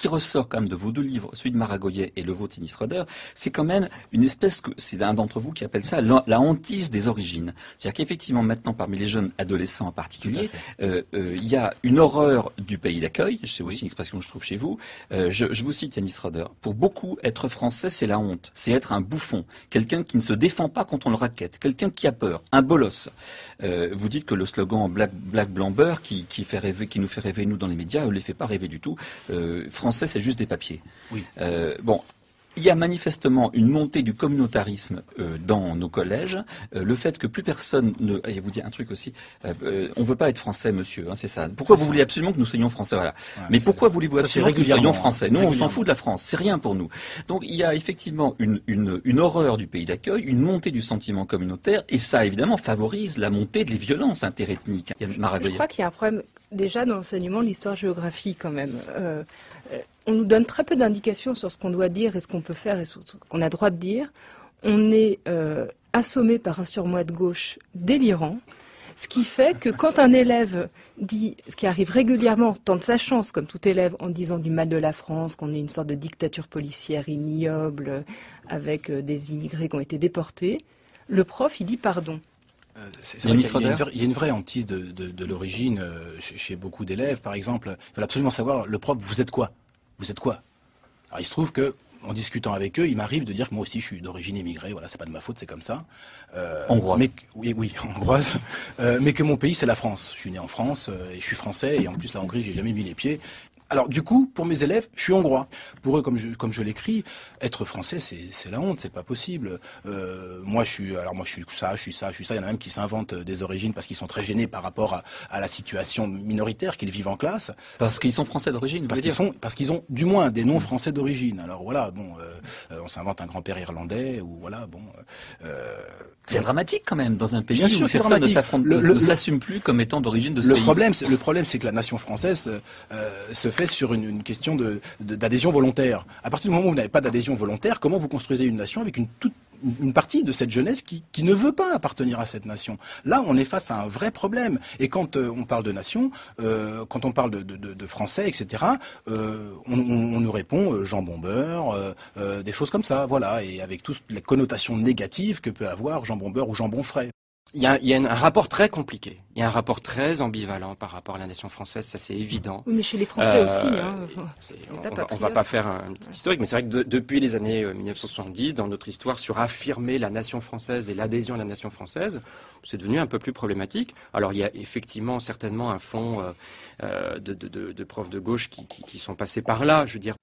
qui ressort quand même de vos deux livres, celui de Maragoyer et le vôtre, Yanis Roeder, c'est quand même une espèce que, c'est un d'entre vous qui appelle ça la hantise des origines. C'est-à-dire qu'effectivement, maintenant, parmi les jeunes adolescents en particulier, il y a une horreur du pays d'accueil, c'est aussi une expression que je trouve chez vous. Je vous cite Yanis Roeder. Pour beaucoup, être français, c'est la honte. C'est être un bouffon. Quelqu'un qui ne se défend pas quand on le raquette. Quelqu'un qui a peur. Un bolos. Vous dites que le slogan Black Blanc Beurre qui nous fait rêver, nous, dans les médias, ne les fait pas rêver du tout. Français, c'est juste des papiers. Oui. Bon. Il y a manifestement une montée du communautarisme dans nos collèges. Le fait que plus personne ne... Et vous dire un truc aussi. On ne veut pas être français, monsieur, hein, c'est ça. Pourquoi vous voulez absolument que nous soyons français, voilà. Ouais, mais pourquoi voulez-vous absolument que nous soyons français? Nous, on s'en fout de la France. C'est rien pour nous. Donc, il y a effectivement une horreur du pays d'accueil, une montée du sentiment communautaire, et ça, évidemment, favorise la montée des violences interethniques. Je crois qu'il y a un problème déjà dans l'enseignement de l'histoire-géographie, quand même. On nous donne très peu d'indications sur ce qu'on doit dire et ce qu'on peut faire et sur ce qu'on a droit de dire. On est assommé par un surmoi de gauche délirant, ce qui fait que quand un élève dit, ce qui arrive régulièrement, tente sa chance, comme tout élève, en disant du mal de la France, qu'on est une sorte de dictature policière ignoble, avec des immigrés qui ont été déportés, le prof, il dit pardon. C'est vrai qu'il y a une vraie hantise de l'origine chez beaucoup d'élèves. Par exemple, ils veulent absolument savoir, le prof, vous êtes quoi? Vous êtes quoi? Alors il se trouve que, en discutant avec eux, il m'arrive de dire que moi aussi je suis d'origine immigrée, voilà, c'est pas de ma faute, c'est comme ça. Hongroise. Oui, hongroise. Mais que mon pays c'est la France. Je suis né en France et je suis français et en plus la Hongrie j'ai jamais mis les pieds. Alors du coup, pour mes élèves, je suis hongrois. Pour eux, comme je l'écris, être français, c'est la honte, c'est pas possible. Moi, je suis ça. Il y en a même qui s'inventent des origines parce qu'ils sont très gênés par rapport à la situation minoritaire qu'ils vivent en classe. Parce qu'ils sont français d'origine. Parce qu'ils ont du moins des noms français d'origine. Alors voilà, bon, on s'invente un grand-père irlandais ou voilà, bon. C'est dramatique quand même dans un pays Bien sûr, où personne ne s'assume plus comme étant d'origine de ce pays. Le problème, c'est que la nation française se fait sur une question d'adhésion volontaire. À partir du moment où vous n'avez pas d'adhésion volontaire, comment vous construisez une nation avec une partie de cette jeunesse qui ne veut pas appartenir à cette nation? Là, on est face à un vrai problème. Et quand on parle de nation, quand on parle de français, etc., on nous répond jambon beurre, des choses comme ça, voilà, et avec toutes les connotations négatives que peut avoir jambon beurre ou jambon frais. Il y a un rapport très compliqué. Il y a un rapport très ambivalent par rapport à la nation française, ça c'est évident. Oui, mais chez les Français aussi. Hein. On va pas faire un petit historique, mais c'est vrai que depuis les années 1970, dans notre histoire, sur affirmer la nation française et l'adhésion à la nation française, c'est devenu un peu plus problématique. Alors il y a effectivement certainement un fond de profs de gauche qui sont passés par là, je veux dire.